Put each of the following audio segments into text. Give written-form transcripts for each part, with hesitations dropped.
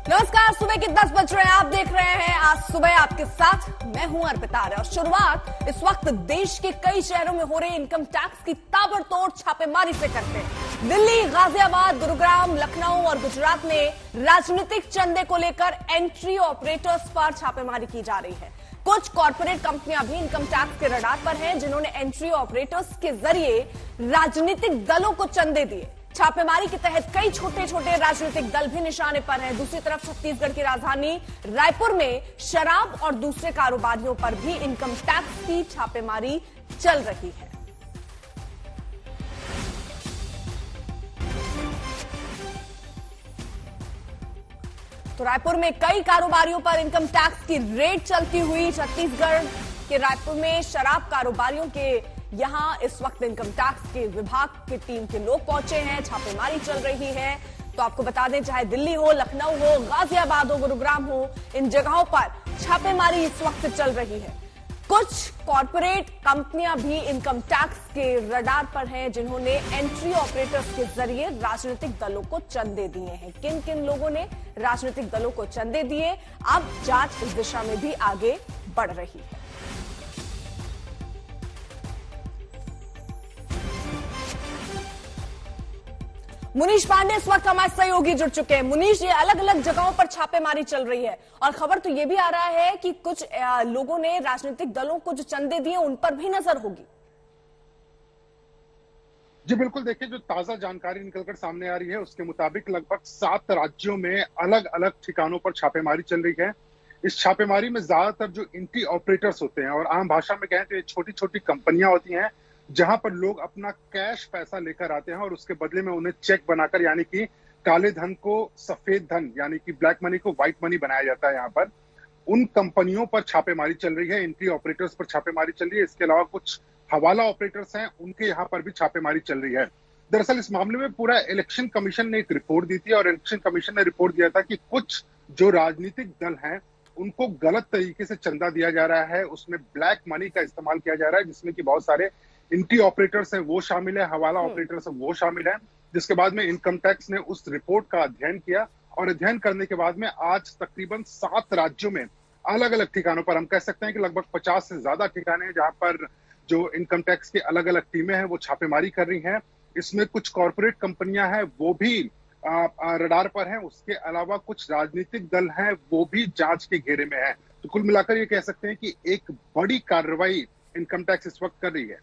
नमस्कार, सुबह के 10 बज रहे हैं। आप देख रहे हैं आज सुबह आपके साथ मैं हूं अर्पिता और शुरुआत इस वक्त देश के कई शहरों में हो रहे इनकम टैक्स की ताबड़तोड़ छापेमारी से करते हैं। दिल्ली, गाजियाबाद, गुरुग्राम, लखनऊ और गुजरात में राजनीतिक चंदे को लेकर एंट्री ऑपरेटर्स पर छापेमारी की जा रही है। कुछ कॉर्पोरेट कंपनियां भी इनकम टैक्स के रडार पर हैं, जिन्होंने एंट्री ऑपरेटर्स के जरिए राजनीतिक दलों को चंदे दिए। छापेमारी के तहत कई छोटे छोटे राजनीतिक दल भी निशाने पर हैं। दूसरी तरफ छत्तीसगढ़ की राजधानी रायपुर में शराब और दूसरे कारोबारियों पर भी इनकम टैक्स की छापेमारी चल रही है। तो रायपुर में कई कारोबारियों पर इनकम टैक्स की रेड चलती हुई। छत्तीसगढ़ के रायपुर में शराब कारोबारियों के यहां इस वक्त इनकम टैक्स के विभाग की टीम के लोग पहुंचे हैं, छापेमारी चल रही है। तो आपको बता दें, चाहे दिल्ली हो, लखनऊ हो, गाजियाबाद हो, गुरुग्राम हो, इन जगहों पर छापेमारी इस वक्त चल रही है। कुछ कॉर्पोरेट कंपनियां भी इनकम टैक्स के रडार पर हैं, जिन्होंने एंट्री ऑपरेटर्स के जरिए राजनीतिक दलों को चंदे दिए हैं। किन किन लोगों ने राजनीतिक दलों को चंदे दिए, अब जांच इस दिशा में भी आगे बढ़ रही है। मुनीश पांडे इस वक्त हमारे सहयोगी जुड़ चुके हैं। मुनीश, ये अलग अलग जगहों पर छापेमारी चल रही है और खबर तो ये भी आ रहा है कि कुछ लोगों ने राजनीतिक दलों को जो चंदे दिए उन पर भी नजर होगी। जी बिल्कुल, देखिए, जो ताजा जानकारी निकलकर सामने आ रही है उसके मुताबिक लगभग 7 राज्यों में अलग अलग ठिकानों पर छापेमारी चल रही है। इस छापेमारी में ज्यादातर जो एंट्री ऑपरेटर्स होते हैं, और आम भाषा में कहें तो ये छोटी छोटी कंपनियां होती हैं, जहां पर लोग अपना कैश पैसा लेकर आते हैं और उसके बदले में उन्हें चेक बनाकर, यानी कि काले धन को सफेद धन, यानी कि ब्लैक मनी को व्हाइट मनी बनाया जाता है। यहाँ पर उन कंपनियों पर छापेमारी चल रही है, एंट्री ऑपरेटर्स पर छापेमारी चल रही है। इसके अलावा कुछ हवाला ऑपरेटर्स हैं, उनके यहाँ पर भी छापेमारी चल रही है। दरअसल इस मामले में पूरा इलेक्शन कमीशन ने एक रिपोर्ट दी थी और इलेक्शन कमीशन ने रिपोर्ट दिया था कि कुछ जो राजनीतिक दल हैं उनको गलत तरीके से चंदा दिया जा रहा है, उसमें ब्लैक मनी का इस्तेमाल किया जा रहा है, जिसमें कि बहुत सारे एंट्री ऑपरेटर्स हैं वो शामिल है, हवाला ऑपरेटर्स हैं वो शामिल है। जिसके बाद में इनकम टैक्स ने उस रिपोर्ट का अध्ययन किया और अध्ययन करने के बाद में आज तकरीबन 7 राज्यों में अलग अलग ठिकानों पर, हम कह सकते हैं कि लगभग 50 से ज्यादा ठिकाने हैं, जहां पर जो इनकम टैक्स की अलग अलग टीमें हैं वो छापेमारी कर रही हैं। इसमें कुछ कॉर्पोरेट कंपनियां हैं वो भी रडार पर हैं, उसके अलावा कुछ राजनीतिक दल हैं वो भी जांच के घेरे में है। तो कुल मिलाकर ये कह सकते हैं कि एक बड़ी कार्रवाई इनकम टैक्स इस वक्त कर रही है।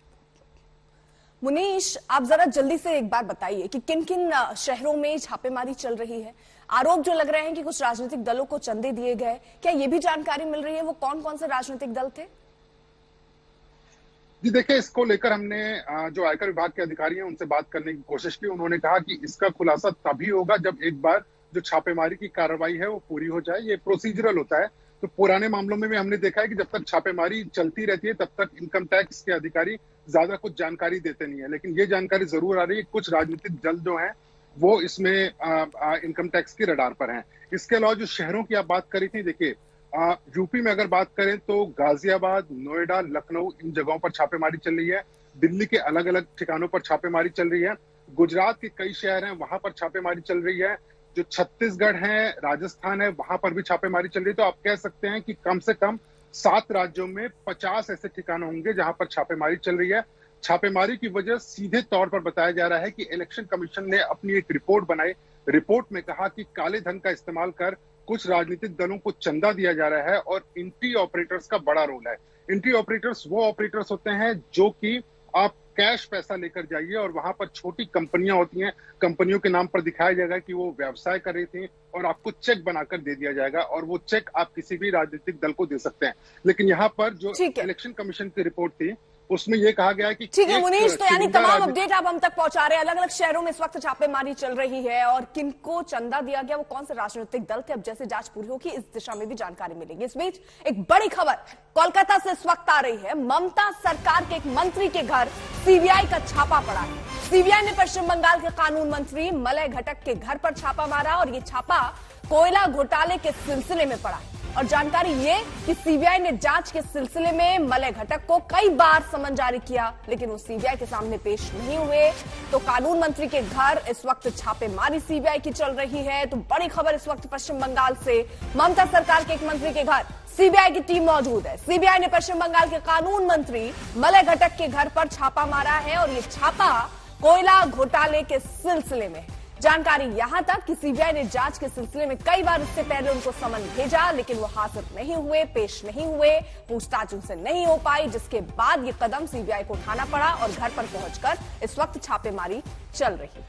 मुनीश, आप जरा जल्दी से एक बात बताइए कि किन किन शहरों में छापेमारी चल रही है। आरोप जो लग रहे हैं कि कुछ राजनीतिक दलों को चंदे दिए गए, क्या ये भी जानकारी मिल रही है वो कौन कौन से राजनीतिक दल थे? जी देखिए, इसको लेकर हमने जो आयकर विभाग के अधिकारी हैं उनसे बात करने की कोशिश की। उन्होंने कहा कि इसका खुलासा तभी होगा जब एक बार जो छापेमारी की कार्रवाई है वो पूरी हो जाए। ये प्रोसीजरल होता है। तो पुराने मामलों में भी हमने देखा है कि जब तक छापेमारी चलती रहती है तब तक इनकम टैक्स के अधिकारी ज्यादा कुछ जानकारी देते नहीं है, लेकिन ये जानकारी जरूर आ रही है कुछ राजनीतिक दल जो हैं वो इसमें इनकम टैक्स के रडार पर हैं। इसके अलावा जो शहरों की आप बात करी थी, देखिए यूपी में अगर बात करें तो गाजियाबाद, नोएडा, लखनऊ, इन जगहों पर छापेमारी चल रही है। दिल्ली के अलग अलग ठिकानों पर छापेमारी चल रही है। गुजरात के कई शहर हैं वहां पर छापेमारी चल रही है। जो छत्तीसगढ़ है, राजस्थान है, वहां पर भी छापेमारी चल रही है। तो आप कह सकते हैं कि कम से कम 7 राज्यों में 50 ऐसे ठिकाने होंगे जहां पर छापेमारी चल रही है। छापेमारी की वजह सीधे तौर पर बताया जा रहा है कि इलेक्शन कमीशन ने अपनी एक रिपोर्ट बनाई। रिपोर्ट में कहा कि काले धन का इस्तेमाल कर कुछ राजनीतिक दलों को चंदा दिया जा रहा है और एंट्री ऑपरेटर्स का बड़ा रोल है। एंट्री ऑपरेटर्स वो ऑपरेटर्स होते हैं जो कि आप कैश पैसा लेकर जाइए और वहां पर छोटी कंपनियां होती हैं, कंपनियों के नाम पर दिखाया जाएगा कि वो व्यवसाय कर रही थी और आपको चेक बनाकर दे दिया जाएगा और वो चेक आप किसी भी राजनीतिक दल को दे सकते हैं। लेकिन यहाँ पर जो इलेक्शन कमीशन की रिपोर्ट थी उसमें यह कहा गया कि ठीक है मुनीश, तो यानी तमाम अपडेट आप हम तक पहुंचा रहे हैं। अलग अलग शहरों में इस वक्त छापेमारी चल रही है और किनको चंदा दिया गया, वो कौन से राजनीतिक दल थे, अब जैसे जांच पूरी होगी इस दिशा में भी जानकारी मिलेगी। इस बीच एक बड़ी खबर कोलकाता से इस वक्त आ रही है। ममता सरकार के एक मंत्री के घर सीबीआई का छापा पड़ा है। सीबीआई ने पश्चिम बंगाल के कानून मंत्री मलय घटक के घर पर छापा मारा और ये छापा कोयला घोटाले के सिलसिले में पड़ा है। और जानकारी ये कि सीबीआई ने जांच के सिलसिले में मलय घटक को कई बार समन जारी किया, लेकिन वो सीबीआई के सामने पेश नहीं हुए। तो कानून मंत्री के घर इस वक्त छापेमारी सीबीआई की चल रही है। तो बड़ी खबर इस वक्त पश्चिम बंगाल से, ममता सरकार के एक मंत्री के घर सीबीआई की टीम मौजूद है। सीबीआई ने पश्चिम बंगाल के कानून मंत्री मलय घटक के घर पर छापा मारा है और ये छापा कोयला घोटाले के सिलसिले में। जानकारी यहां तक कि सीबीआई ने जांच के सिलसिले में कई बार इससे पहले उनको समन भेजा, लेकिन वो हाजिर नहीं हुए, पेश नहीं हुए, पूछताछ उनसे नहीं हो पाई, जिसके बाद ये कदम सीबीआई को उठाना पड़ा और घर पर पहुंचकर इस वक्त छापेमारी चल रही।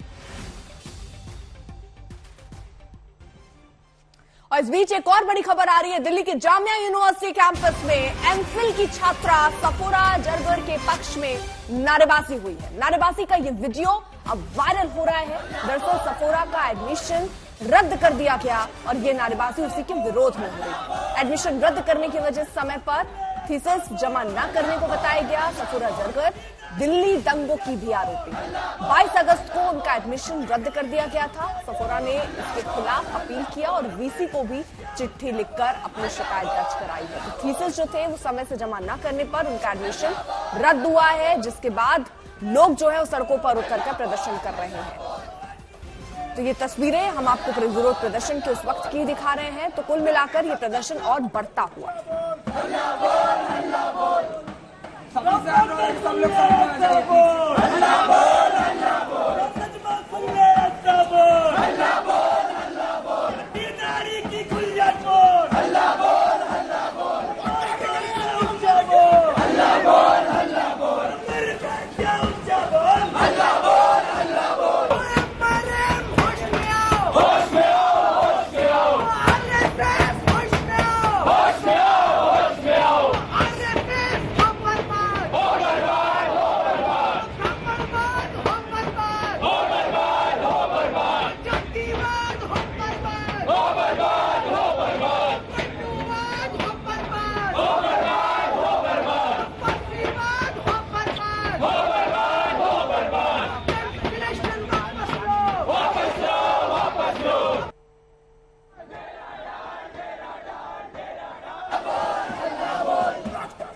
और इस बीच एक और बड़ी खबर आ रही है। दिल्ली के जामिया यूनिवर्सिटी कैंपस में एमफिल की छात्रा सफूरा जरगर के पक्ष में नारेबाजी हुई है। नारेबाजी का ये वीडियो अब वायरल हो रहा है। दरअसल सफूरा का एडमिशन रद्द कर दिया गया और ये नारेबाजी उसी के विरोध में हो रही है। एडमिशन रद्द करने की वजह समय पर थीसिस जमा न करने को बताया गया। सफूरा जरगर दिल्ली दंगों की भी आरोपी है। 22 अगस्त को उनका एडमिशन रद्द कर दिया गया था। सफूरा ने इसके खिलाफ अपील किया और वीसी को भी चिट्ठी लिखकर अपनी शिकायत दर्ज कराई है। तो थीसिस जो थे वो समय से जमा न करने पर उनका एडमिशन रद्द हुआ है, जिसके बाद लोग जो है वो सड़कों पर उतरकर प्रदर्शन कर रहे हैं। तो ये तस्वीरें हम आपको विरोध प्रदर्शन के उस वक्त की दिखा रहे हैं। तो कुल मिलाकर ये प्रदर्शन और बढ़ता हुआ।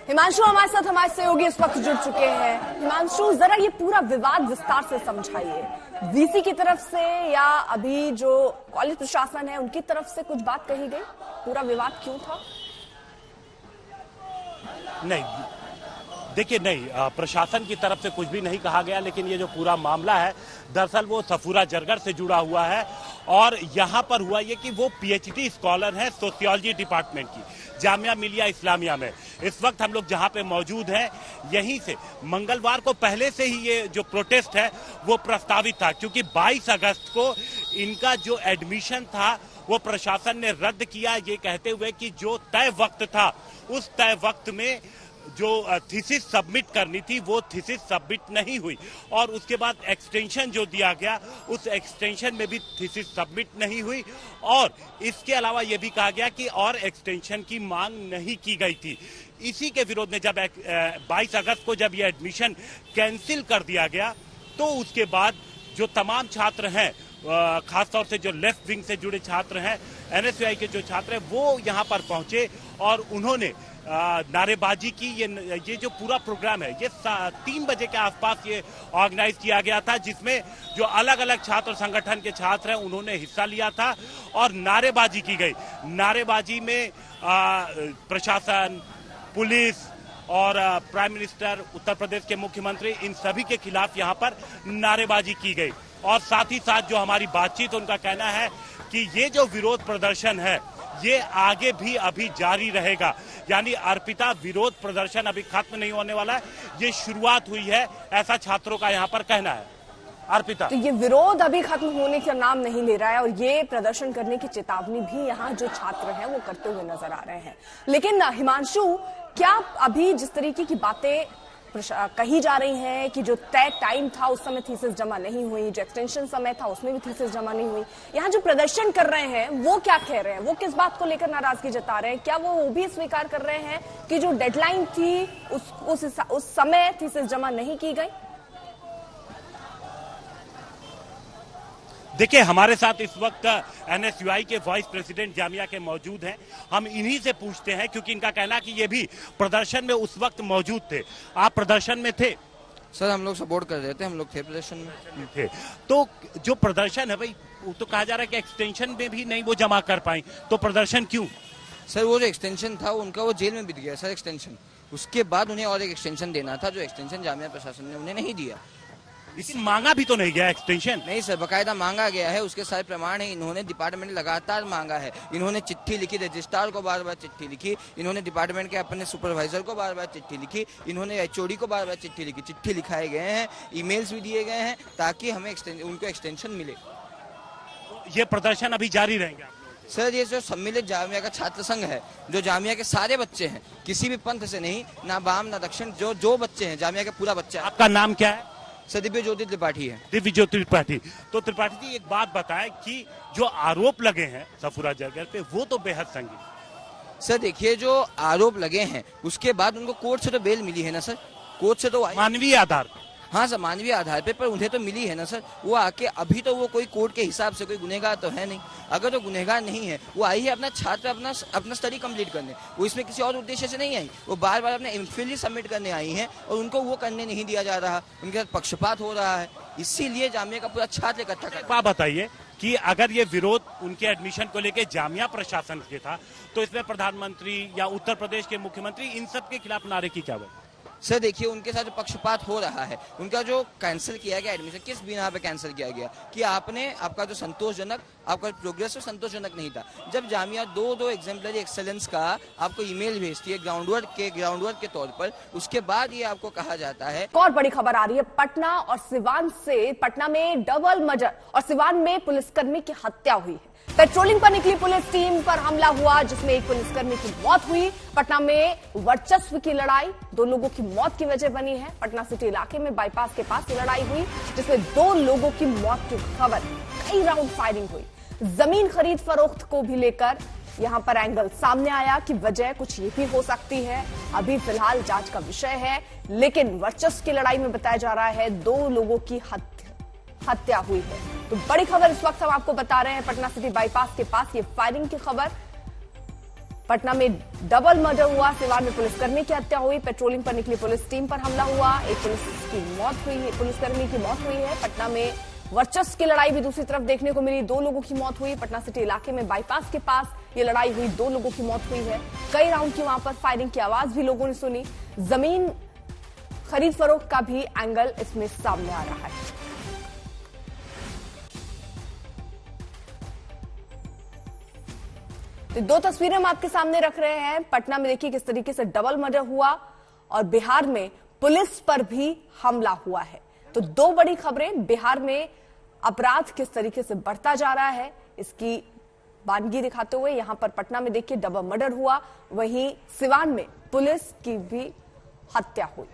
हिमांशु हमारे साथ हमारे सहयोगी इस वक्त जुड़ चुके हैं। हिमांशु, जरा ये पूरा विवाद विस्तार से समझाइए। वीसी की तरफ से या अभी जो कॉलेज प्रशासन है उनकी तरफ से कुछ बात कही गई? पूरा विवाद क्यों था? नहीं, देखिए, नहीं, प्रशासन की तरफ से कुछ भी नहीं कहा गया, लेकिन ये जो पूरा मामला है दरअसल वो सफूरा जरगर से जुड़ा हुआ है। और यहाँ पर हुआ ये कि वो पीएचडी स्कॉलर है सोशियोलॉजी डिपार्टमेंट की, जामिया मिलिया इस्लामिया में। इस वक्त हम लोग जहाँ पे मौजूद हैं, यहीं से मंगलवार को पहले से ही ये जो प्रोटेस्ट है वो प्रस्तावित था, क्योंकि 22 अगस्त को इनका जो एडमिशन था वो प्रशासन ने रद्द किया, ये कहते हुए कि जो तय वक्त था उस तय वक्त में जो थीसिस सबमिट करनी थी वो थीसिस सबमिट नहीं हुई। और उसके बाद एक्सटेंशन जो दिया गया उस एक्सटेंशन में भी थीसिस सबमिट नहीं हुई। और इसके अलावा ये भी कहा गया कि और एक्सटेंशन की मांग नहीं की गई थी। इसी के विरोध में जब 22 अगस्त को जब ये एडमिशन कैंसिल कर दिया गया, तो उसके बाद जो तमाम छात्र हैं, खासतौर से जो लेफ्ट विंग से जुड़े छात्र हैं, एनएसयूआई के जो छात्र हैं, वो यहाँ पर पहुंचे और उन्होंने नारेबाजी की। ये जो पूरा प्रोग्राम है ये 3 बजे के आसपास ये ऑर्गेनाइज किया गया था, जिसमें जो अलग अलग छात्र संगठन के छात्र हैं उन्होंने हिस्सा लिया था और नारेबाजी की गई। नारेबाजी में प्रशासन, पुलिस और प्राइम मिनिस्टर, उत्तर प्रदेश के मुख्यमंत्री, इन सभी के खिलाफ यहाँ पर नारेबाजी की गई। और साथ ही साथ जो हमारी बातचीत, उनका कहना है कि ये जो विरोध प्रदर्शन है ये आगे भी अभी जारी रहेगा। यानी अर्पिता, विरोध प्रदर्शन अभी खत्म नहीं होने वाला है, ये शुरुआत हुई है, ऐसा छात्रों का यहाँ पर कहना है। अर्पिता, तो ये विरोध अभी खत्म होने का नाम नहीं ले रहा है और ये प्रदर्शन करने की चेतावनी भी यहाँ जो छात्र हैं वो करते हुए नजर आ रहे हैं। लेकिन हिमांशु, क्या अभी जिस तरीके की बातें कही जा रही हैं कि जो तय टाइम था उस समय थीसिस जमा नहीं हुई, जो एक्सटेंशन समय था उसमें भी थीसिस जमा नहीं हुई, यहाँ जो प्रदर्शन कर रहे हैं वो क्या कह रहे हैं? वो किस बात को लेकर नाराजगी जता रहे हैं? क्या वो भी स्वीकार कर रहे हैं कि जो डेडलाइन थी उस समय थीसिस जमा नहीं की गई? देखिए, हमारे साथ इस वक्त एनएसयूआई के वाइस प्रेसिडेंट जामिया के मौजूद हैं। हम इन्हीं से पूछते हैं, क्योंकि इनका कहना कि ये भी प्रदर्शन में उस वक्त मौजूद थे। आप प्रदर्शन में थे? सर हम लोग सपोर्ट कर रहे थे, हम लोग थे प्रदर्शन में थे। तो जो प्रदर्शन है भाई, वो तो कहा जा रहा है कि एक्सटेंशन में भी नहीं वो जमा कर पाई, तो प्रदर्शन क्यों? सर वो जो एक्सटेंशन था उनका, वो जेल में बीत गया सर एक्सटेंशन। उसके बाद उन्हें और एक एक्सटेंशन देना था, जो एक्सटेंशन जामिया प्रशासन ने उन्हें नहीं दिया। लेकिन मांगा भी तो नहीं गया एक्सटेंशन। नहीं सर, बकायदा मांगा गया है, उसके सारे प्रमाण है। इन्होंने डिपार्टमेंट लगातार मांगा है, इन्होंने चिट्ठी लिखी, रजिस्ट्रार को बार बार चिट्ठी लिखी, इन्होंने डिपार्टमेंट के अपने सुपरवाइजर को बार बार चिट्ठी लिखी, इन्होंने एचओडी को बार बार चिट्ठी लिखी, चिट्ठी लिखाए गए हैं, ईमेल्स भी दिए गए हैं, ताकि हमें उनको एक्सटेंशन मिले। ये प्रदर्शन अभी जारी रहेंगे? सर ये जो सम्मिलित जामिया का छात्र संघ है, जो जामिया के सारे बच्चे हैं, किसी भी पंथ से नहीं, ना वाम ना दक्षिण, जो बच्चे हैं जामिया का पूरा बच्चा है। आपका नाम क्या है? सर दिव्य ज्योति त्रिपाठी है। दिव्य ज्योति त्रिपाठी। तो त्रिपाठी जी, एक बात बताएं कि जो आरोप लगे हैं सफूरा जरगर पे, वो तो बेहद संगीन। सर देखिए, जो आरोप लगे हैं उसके बाद उनको कोर्ट से तो बेल मिली है ना सर, कोर्ट से तो मानवीय आधार पर। हाँ सर, मानवीय आधार पे, पर उन्हें तो मिली है ना सर। वो आके अभी तो वो कोई कोर्ट के हिसाब से कोई गुनहगार तो है नहीं। अगर तो गुनहगार नहीं है, वो आई है अपना छात्र अपना स्टडी कंप्लीट करने, वो इसमें किसी और उद्देश्य से नहीं आई। वो बार बार अपने एमफिल ही सबमिट करने आई हैं और उनको वो करने नहीं दिया जा रहा, उनके साथ पक्षपात हो रहा है। इसीलिए जामिया का पूरा छात्र इकट्ठा कर। आप बताइए कि अगर ये विरोध उनके एडमिशन को लेकर जामिया प्रशासन के था, तो इसमें प्रधानमंत्री या उत्तर प्रदेश के मुख्यमंत्री, इन सब के खिलाफ नारे की क्या वजह? सर देखिए, उनके साथ जो पक्षपात हो रहा है, उनका जो कैंसिल किया गया एडमिशन, किस बिना पे कैंसिल किया गया कि आपका जो संतोषजनक, आपका प्रोग्रेस संतोषजनक नहीं था। जब जामिया दो एग्जाम्पलरी एक्सेलेंस का आपको ईमेल भेजती है ग्राउंडवर्क के तौर पर, उसके बाद ये आपको कहा जाता है। और बड़ी खबर आ रही है पटना और सिवान से। पटना में डबल मर्डर और सिवान में पुलिसकर्मी की हत्या हुई है। पेट्रोलिंग पर निकली पुलिस टीम पर हमला हुआ, जिसमें एक पुलिसकर्मी की मौत हुई। पटना में वर्चस्व की लड़ाई 2 लोगों की मौत की वजह बनी है। पटना सिटी इलाके में बाईपास के पास ये लड़ाई हुई, जिसमें 2 लोगों की मौत की खबर। कई राउंड फायरिंग हुई। जमीन खरीद फरोख्त को भी लेकर यहां पर एंगल सामने आया कि वजह कुछ ये भी हो सकती है। अभी फिलहाल जांच का विषय है, लेकिन वर्चस्व की लड़ाई में बताया जा रहा है 2 लोगों की हत्या हुई है। तो बड़ी खबर इस वक्त हम आपको बता रहे हैं, पटना सिटी बाईपास के पास ये फायरिंग की खबर। पटना में डबल मर्डर हुआ, सिवान में पुलिसकर्मी की हत्या हुई। पेट्रोलिंग पर निकली पुलिस टीम पर हमला हुआ, एक पुलिसकर्मी की मौत हुई है। पटना में वर्चस्व की लड़ाई भी दूसरी तरफ देखने को मिली, 2 लोगों की मौत हुई। पटना सिटी इलाके में बाईपास के पास ये लड़ाई हुई, 2 लोगों की मौत हुई है। कई राउंड की वहां पर फायरिंग की आवाज भी लोगों ने सुनी। जमीन खरीद फरोख्त का भी एंगल इसमें सामने आ रहा है। तो 2 तस्वीरें हम आपके सामने रख रहे हैं। पटना में देखिए किस तरीके से डबल मर्डर हुआ और बिहार में पुलिस पर भी हमला हुआ है। तो 2 बड़ी खबरें, बिहार में अपराध किस तरीके से बढ़ता जा रहा है इसकी वानगी दिखाते हुए यहां पर पटना में देखिए डबल मर्डर हुआ, वहीं सिवान में पुलिस की भी हत्या हुई।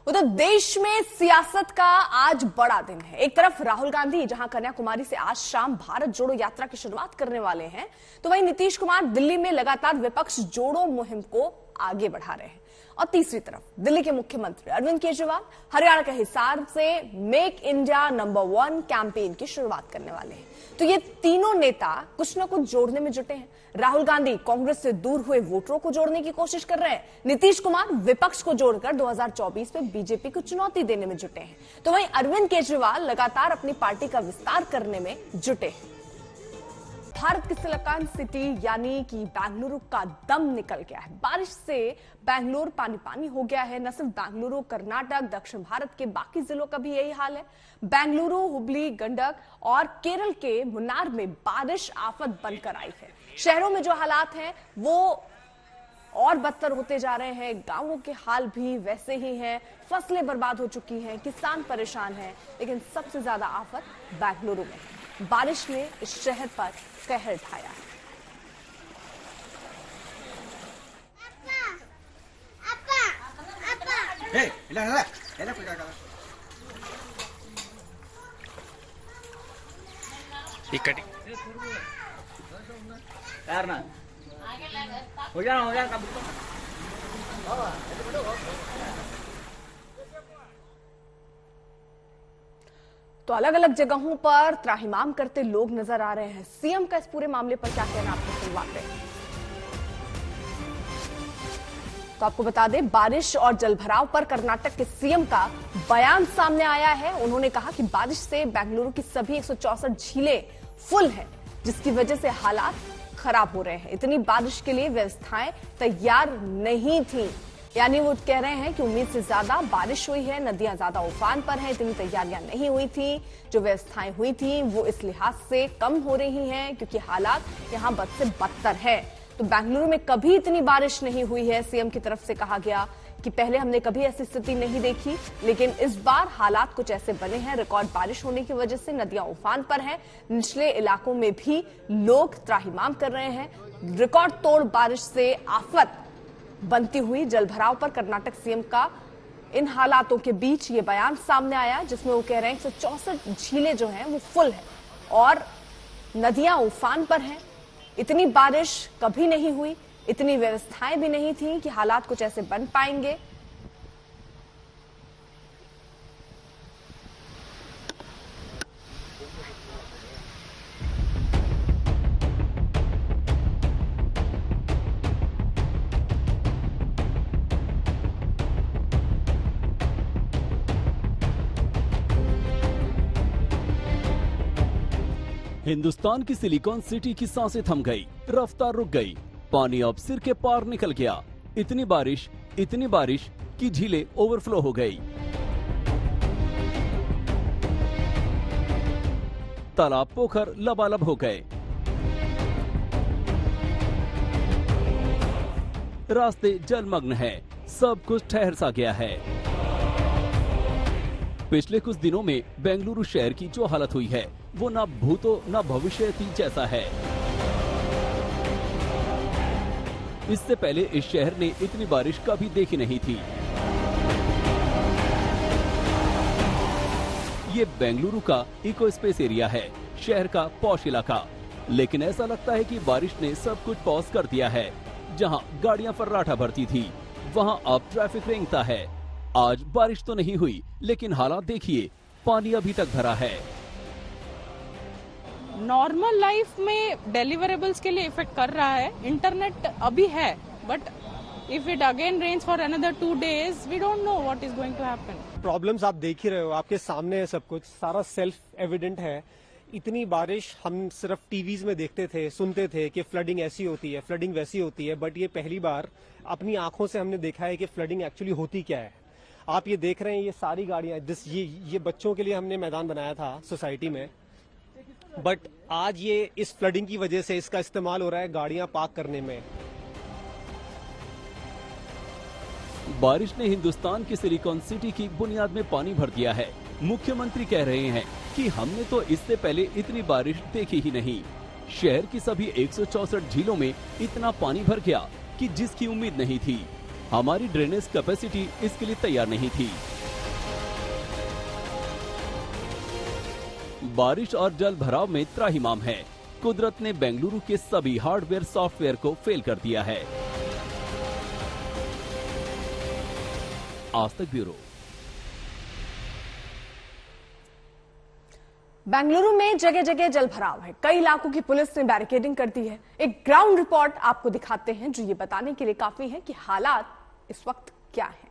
उधर देश में सियासत का आज बड़ा दिन है। एक तरफ राहुल गांधी जहां कन्याकुमारी से आज शाम भारत जोड़ो यात्रा की शुरुआत करने वाले हैं, तो वहीं नीतीश कुमार दिल्ली में लगातार विपक्ष जोड़ो मुहिम को आगे बढ़ा रहे हैं। और तीसरी तरफ दिल्ली के मुख्यमंत्री अरविंद केजरीवाल हरियाणा के हिसार से मेक इंडिया नंबर 1 कैंपेन की शुरुआत करने वाले हैं। तो ये तीनों नेता कुछ न कुछ जोड़ने में जुटे हैं। राहुल गांधी कांग्रेस से दूर हुए वोटरों को जोड़ने की कोशिश कर रहे हैं, नीतीश कुमार विपक्ष को जोड़कर 2024 में बीजेपी को चुनौती देने में जुटे हैं। तो वहीं अरविंद केजरीवाल लगातार अपनी पार्टी का विस्तार करने में जुटे हैं। भारत की सिलिकॉन सिटी यानी कि बेंगलुरु का दम निकल गया है। बारिश से बेंगलुरु पानी पानी हो गया है। न सिर्फ बेंगलुरु, कर्नाटक, दक्षिण भारत के बाकी जिलों का भी यही हाल है। बेंगलुरु, हुबली, गंडक और केरल के मुन्नार में बारिश आफत बनकर आई है। शहरों में जो हालात हैं वो और बदतर होते जा रहे हैं। गांवों के हाल भी वैसे ही हैं, फसलें बर्बाद हो चुकी हैं, किसान परेशान हैं। लेकिन सबसे ज्यादा आफत बेंगलुरु में, बारिश ने इस शहर पर कहर ढाया है। तो अलग अलग जगहों पर त्राहिमाम करते लोग नजर आ रहे हैं। सीएम का इस पूरे मामले पर क्या कहना, आपको सुनवाते हैं। तो आपको बता दें, बारिश और जलभराव पर कर्नाटक के सीएम का बयान सामने आया है। उन्होंने कहा कि बारिश से बेंगलुरु की सभी 164 झीलें फुल हैं, जिसकी वजह से हालात खराब हो रहे हैं। इतनी बारिश के लिए व्यवस्थाएं तैयार नहीं थी, यानी वो कह रहे हैं कि उम्मीद से ज्यादा बारिश हुई है, नदियां ज्यादा उफान पर हैं, इतनी तैयारियां नहीं हुई थी। जो व्यवस्थाएं हुई थी वो इस लिहाज से कम हो रही हैं क्योंकि हालात यहां बद से बदतर है। तो बेंगलुरु में कभी इतनी बारिश नहीं हुई है। सीएम की तरफ से कहा गया कि पहले हमने कभी ऐसी स्थिति नहीं देखी, लेकिन इस बार हालात कुछ ऐसे बने हैं। रिकॉर्ड बारिश होने की वजह से नदियां उफान पर हैं, निचले इलाकों में भी लोग त्राहिमाम कर रहे हैं। रिकॉर्ड तोड़ बारिश से आफत बनती हुई जलभराव पर कर्नाटक सीएम का इन हालातों के बीच ये बयान सामने आया, जिसमें वो कह रहे हैं 164 झीलें जो हैं वो फुल है और नदियां उफान पर हैं। इतनी बारिश कभी नहीं हुई, इतनी व्यवस्थाएं भी नहीं थी कि हालात कुछ ऐसे बन पाएंगे। हिंदुस्तान की सिलिकॉन सिटी की सांसें थम गई, रफ्तार रुक गई, पानी अब सिर के पार निकल गया। इतनी बारिश कि झीलें ओवरफ्लो हो गई। तालाब पोखर लबालब हो गए। रास्ते जलमग्न हैं, सब कुछ ठहर सा गया है। पिछले कुछ दिनों में बेंगलुरु शहर की जो हालत हुई है वो ना भूतो ना भविष्यति जैसा है। इससे पहले इस शहर ने इतनी बारिश कभी देखी नहीं थी। ये बेंगलुरु का इको स्पेस एरिया है, शहर का पॉश इलाका। लेकिन ऐसा लगता है कि बारिश ने सब कुछ पॉज कर दिया है। जहां गाड़ियां फर्राटा भरती थी, वहां अब ट्रैफिक रेंगता है। आज बारिश तो नहीं हुई, लेकिन हालात देखिए, पानी अभी तक भरा है। नॉर्मल लाइफ में डिलीवरेबल्स के लिए इफेक्ट कर रहा है। इंटरनेट अभी है, but if it again rains for another 2 days, we don't know what is going to happen. Problems आप देख ही रहे हो, आपके सामने है, सब कुछ सारा सेल्फ एविडेंट है। इतनी बारिश हम सिर्फ टीवीज में देखते थे, सुनते थे कि फ्लडिंग ऐसी होती है, फ्लडिंग वैसी होती है, बट ये पहली बार अपनी आंखों से हमने देखा है कि फ्लडिंग एक्चुअली होती क्या है। आप ये देख रहे हैं, ये सारी गाड़ियां, ये बच्चों के लिए हमने मैदान बनाया था सोसाइटी में, बट आज ये इस फ्लडिंग की वजह से इसका इस्तेमाल हो रहा है गाड़ियां पार्क करने में। बारिश ने हिंदुस्तान की सिलिकॉन सिटी की बुनियाद में पानी भर दिया है। मुख्यमंत्री कह रहे हैं कि हमने तो इससे पहले इतनी बारिश देखी ही नहीं। शहर की सभी 164 झीलों में इतना पानी भर गया कि जिसकी उम्मीद नहीं थी। हमारी ड्रेनेज कैपेसिटी इसके लिए तैयार नहीं थी। बारिश और जल भराव में त्राहिमाम है। कुदरत ने बेंगलुरु के सभी हार्डवेयर सॉफ्टवेयर को फेल कर दिया है। आज तक ब्यूरो। बेंगलुरु में जगह जगह जलभराव है। कई इलाकों की पुलिस ने बैरिकेडिंग कर दी है। एक ग्राउंड रिपोर्ट आपको दिखाते हैं जो ये बताने के लिए काफी है कि हालात इस वक्त क्या है।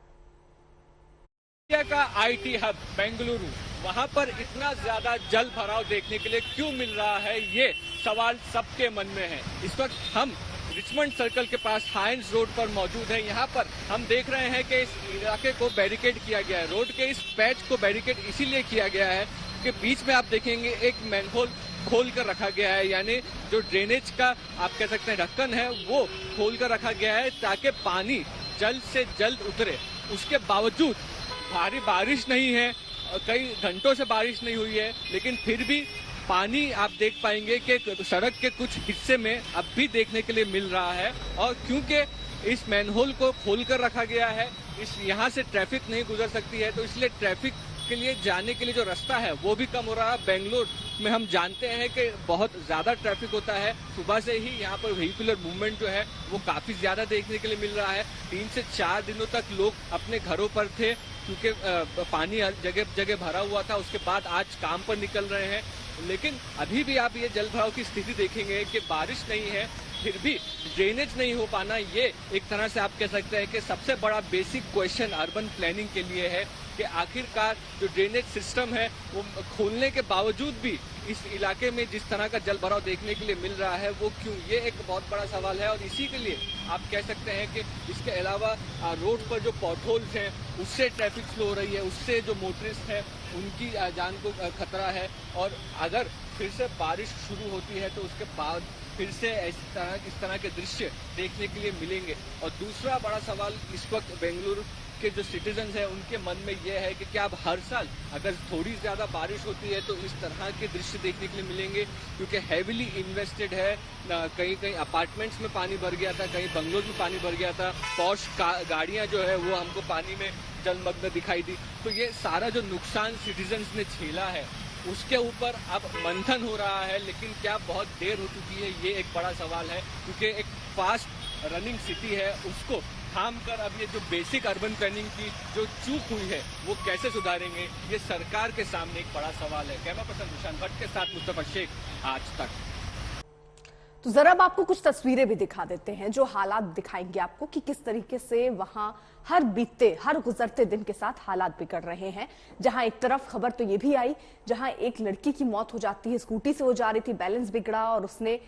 इंडिया का आईटी हब बेंगलुरु, वहां पर इतना ज्यादा जल भराव देखने के लिए क्यों मिल रहा है, ये सवाल सबके मन में है। इस वक्त हम रिचमंड सर्कल के पास हाइंस रोड पर मौजूद है। यहाँ पर हम देख रहे हैं कि इस इलाके को बैरिकेड किया गया है। रोड के इस पैच को बैरिकेड इसीलिए किया गया है कि बीच में आप देखेंगे एक मैनहोल खोल कर रखा गया है, यानी जो ड्रेनेज का आप कह सकते हैं ढक्कन है वो खोल कर रखा गया है ताकि पानी जल्द से जल्द उतरे। उसके बावजूद भारी बारिश नहीं है, कई घंटों से बारिश नहीं हुई है, लेकिन फिर भी पानी आप देख पाएंगे कि सड़क के कुछ हिस्से में अब भी देखने के लिए मिल रहा है। और क्योंकि इस मैनहोल को खोल कर रखा गया है, इस यहाँ से ट्रैफिक नहीं गुजर सकती है, तो इसलिए ट्रैफिक के लिए जाने के लिए जो रास्ता है वो भी कम हो रहा है। बेंगलोर में हम जानते हैं कि बहुत ज्यादा ट्रैफिक होता है, सुबह से ही यहाँ पर व्हीकुलर मूवमेंट जो है वो काफी ज्यादा देखने के लिए मिल रहा है। 3 से 4 दिनों तक लोग अपने घरों पर थे क्योंकि पानी जगह जगह भरा हुआ था। उसके बाद आज काम पर निकल रहे हैं, लेकिन अभी भी आप ये जल भराव की स्थिति देखेंगे कि बारिश नहीं है, फिर भी ड्रेनेज नहीं हो पाना, ये एक तरह से आप कह सकते हैं कि सबसे बड़ा बेसिक क्वेश्चन अर्बन प्लानिंग के लिए है कि आखिरकार जो ड्रेनेज सिस्टम है वो खोलने के बावजूद भी इस इलाके में जिस तरह का जल भराव देखने के लिए मिल रहा है वो क्यों, ये एक बहुत बड़ा सवाल है। और इसी के लिए आप कह सकते हैं कि इसके अलावा रोड पर जो पॉटहोल्स हैं उससे ट्रैफिक स्लो हो रही है, उससे जो मोटरिस्ट हैं उनकी जान को खतरा है। और अगर फिर से बारिश शुरू होती है तो उसके बाद फिर से इस तरह के दृश्य देखने के लिए मिलेंगे। और दूसरा बड़ा सवाल इस वक्त बेंगलुरु के जो सिटीजन्स हैं उनके मन में ये है कि क्या अब हर साल अगर थोड़ी ज्यादा बारिश होती है तो इस तरह के दृश्य देखने के लिए मिलेंगे, क्योंकि हैविली इन्वेस्टेड है। कहीं कहीं अपार्टमेंट्स में पानी भर गया था, कहीं बंगलोज में पानी भर गया था, पॉश गाड़ियां जो है वो हमको पानी में जलमग्न दिखाई दी। तो ये सारा जो नुकसान सिटीजन्स ने झेला है उसके ऊपर अब मंथन हो रहा है, लेकिन क्या बहुत देर हो चुकी है, ये एक बड़ा सवाल है। क्योंकि एक फास्ट रनिंग सिटी है, उसको थाम कर अब ये जो बेसिक अर्बन प्लानिंग की जो चूक हुई है वो कैसे सुधारेंगे, ये सरकार के सामने एक बड़ा सवाल है। कैमरा पर्सन निशान भट्ट के साथ मुस्तफा शेख, आज तक। तो जरा अब आपको कुछ तस्वीरें भी दिखा देते हैं जो हालात दिखाएंगे आपको कि किस तरीके से वहां हर गुजरते दिन के साथ हालात बिगड़ रहे हैं। जहां एक तरफ खबर तो ये भी आई जहां एक लड़की की मौत हो जाती है, स्कूटी से वो जा रही थी, बैलेंस बिगड़ा और उसने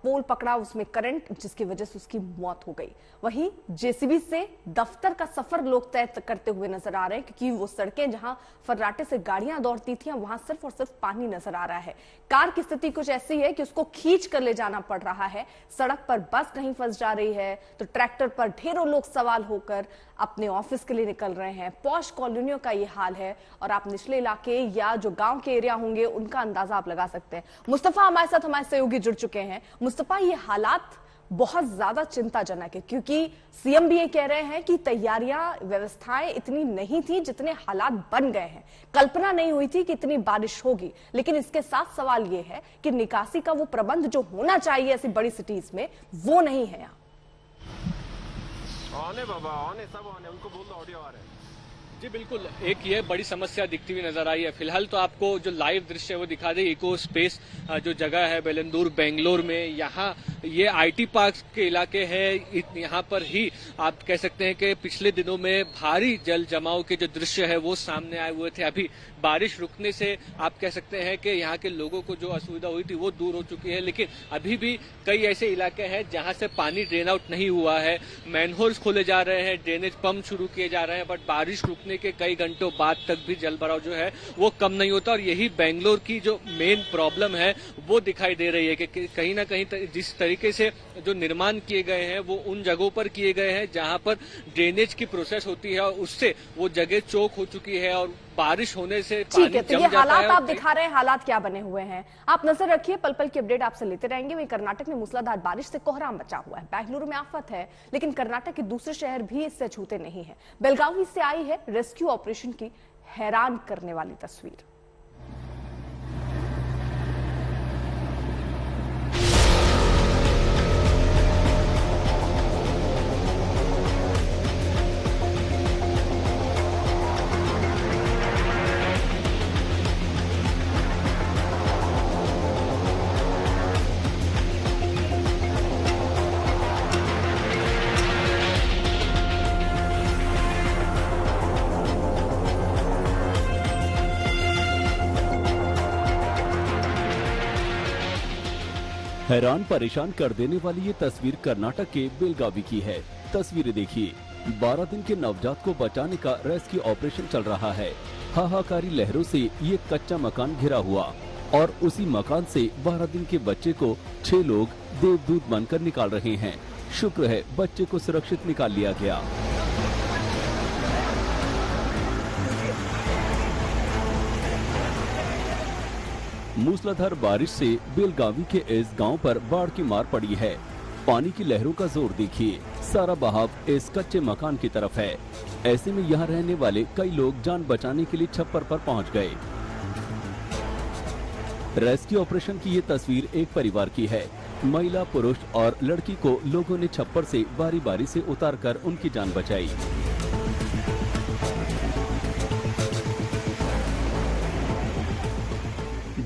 पोल पकड़ा, उसमें करंट, जिसकी वजह से उसकी मौत हो गई। वहीं जेसीबी से दफ्तर का सफर लोग तय करते हुए नजर आ रहे हैं, क्योंकि वो सड़कें जहां फर्राटे से गाड़ियां दौड़ती थी वहां सिर्फ और सिर्फ पानी नजर आ रहा है। कार की स्थिति कुछ ऐसी है कि उसको खींच कर ले जाना पड़ रहा है। सड़क पर बस कहीं फंस जा रही है तो ट्रैक्टर पर ढेरों लोग सवार होकर अपने ऑफिस के लिए निकल रहे हैं। पॉश कॉलोनियों का ये हाल है और आप निचले इलाके या जो गांव के एरिया होंगे उनका अंदाजा आप लगा सकते हैं। मुस्तफा हमारे साथ, हमारे सहयोगी जुड़ चुके हैं। मुस्तफा, ये हालात बहुत ज्यादा चिंताजनक है, क्योंकि सीएम भी ये कह रहे हैं कि तैयारियां, व्यवस्थाएं इतनी नहीं थी जितने हालात बन गए हैं। कल्पना नहीं हुई थी कि इतनी बारिश होगी, लेकिन इसके साथ सवाल ये है कि निकासी का वो प्रबंध जो होना चाहिए ऐसी बड़ी सिटीज में, वो नहीं है यहाँ। बाबा सब उनको बोल दो, ऑडियो आ रहा है। जी बिल्कुल, एक ये बड़ी समस्या दिखती हुई नजर आई है। फिलहाल तो आपको जो लाइव दृश्य है वो दिखा दे। इको स्पेस जो जगह है बेलंदूर बेंगलोर में, यहाँ ये आईटी पार्क के इलाके है। यहाँ पर ही आप कह सकते हैं कि पिछले दिनों में भारी जल जमाव के जो दृश्य है वो सामने आए हुए थे। अभी बारिश रुकने से आप कह सकते हैं कि यहाँ के लोगों को जो असुविधा हुई थी वो दूर हो चुकी है, लेकिन अभी भी कई ऐसे इलाके हैं जहाँ से पानी ड्रेन आउट नहीं हुआ है। मैनहोल्स खोले जा रहे हैं, ड्रेनेज पंप शुरू किए जा रहे हैं, बट बारिश रुकने के कई घंटों बाद तक भी जल भराव जो है वो कम नहीं होता। और यही बेंगलोर की जो मेन प्रॉब्लम है वो दिखाई दे रही है कि कहीं ना कहीं जिस तरीके से जो निर्माण किए गए हैं वो उन जगहों पर किए गए हैं जहां पर ड्रेनेज की प्रोसेस होती है और उससे वो जगह चौक हो चुकी है और बारिश होने से ठीक है। तो ये हालात आप दिखा रहे हैं, हालात क्या बने हुए हैं आप नजर रखिए, पल पल की अपडेट आपसे लेते रहेंगे। वहीं कर्नाटक में मूसलाधार बारिश से कोहराम मचा हुआ है। बेंगलुरु में आफत है, लेकिन कर्नाटक के दूसरे शहर भी इससे छूते नहीं है। बेलगावी से आई है रेस्क्यू ऑपरेशन की हैरान करने वाली तस्वीर। हैरान परेशान कर देने वाली ये तस्वीर कर्नाटक के बेलगावी की है। तस्वीरें देखिए, 12 दिन के नवजात को बचाने का रेस्क्यू ऑपरेशन चल रहा है। हाहाकारी लहरों से ये कच्चा मकान घिरा हुआ और उसी मकान से 12 दिन के बच्चे को 6 लोग देवदूत बनकर निकाल रहे हैं। शुक्र है बच्चे को सुरक्षित निकाल लिया गया। मूसलाधार बारिश से बेलगावी के इस गांव पर बाढ़ की मार पड़ी है पानी की लहरों का जोर देखिए, सारा बहाव इस कच्चे मकान की तरफ है। ऐसे में यहाँ रहने वाले कई लोग जान बचाने के लिए छप्पर पर पहुँच गए। रेस्क्यू ऑपरेशन की ये तस्वीर एक परिवार की है। महिला, पुरुष और लड़की को लोगों ने छप्पर से बारी बारी से उतारकर उनकी जान बचाई।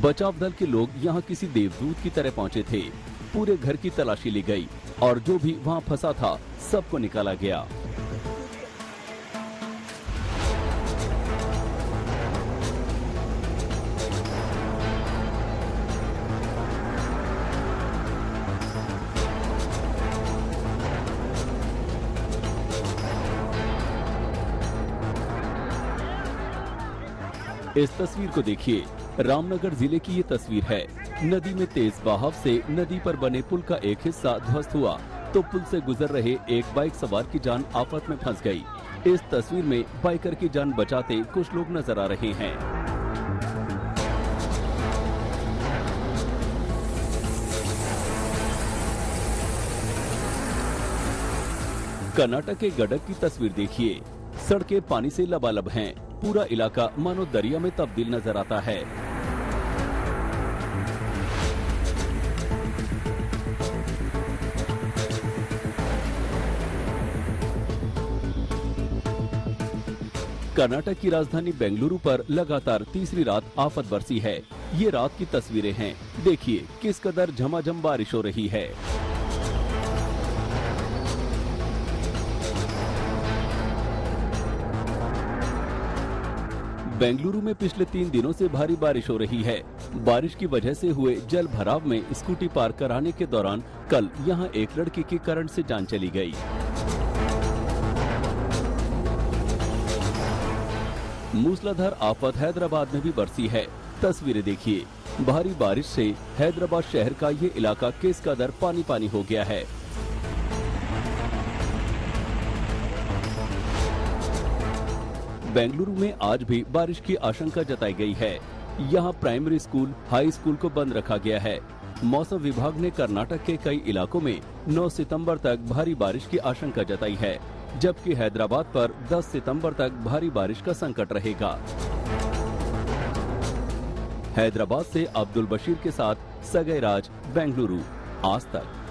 बचाव दल के लोग यहाँ किसी देवदूत की तरह पहुँचे थे। पूरे घर की तलाशी ली गई और जो भी वहाँ फंसा था सबको निकाला गया। इस तस्वीर को देखिए, रामनगर जिले की ये तस्वीर है। नदी में तेज बहाव से नदी पर बने पुल का एक हिस्सा ध्वस्त हुआ तो पुल से गुजर रहे एक बाइक सवार की जान आफत में फंस गई। इस तस्वीर में बाइकर की जान बचाते कुछ लोग नजर आ रहे हैं। कर्नाटक के गडक की तस्वीर देखिए, सड़कें पानी से लबालब हैं। पूरा इलाका मानो दरिया में तब्दील नजर आता है। कर्नाटक की राजधानी बेंगलुरु पर लगातार तीसरी रात आफत बरसी है। ये रात की तस्वीरें हैं। देखिए किस कदर झमाझम बारिश हो रही है। बेंगलुरु में पिछले 3 दिनों से भारी बारिश हो रही है। बारिश की वजह से हुए जल भराव में स्कूटी पार कराने के दौरान कल यहां एक लड़की की करंट से जान चली गई। मूसलाधार आफत हैदराबाद में भी बरसी है। तस्वीरें देखिए, भारी बारिश से हैदराबाद शहर का ये इलाका किस कदर पानी पानी हो गया है। बेंगलुरु में आज भी बारिश की आशंका जताई गई है। यहाँ प्राइमरी स्कूल, हाई स्कूल को बंद रखा गया है। मौसम विभाग ने कर्नाटक के कई इलाकों में 9 सितंबर तक भारी बारिश की आशंका जताई है, जबकि हैदराबाद पर 10 सितंबर तक भारी बारिश का संकट रहेगा। हैदराबाद से अब्दुल बशीर के साथ सगई राज, बेंगलुरु, आज तक।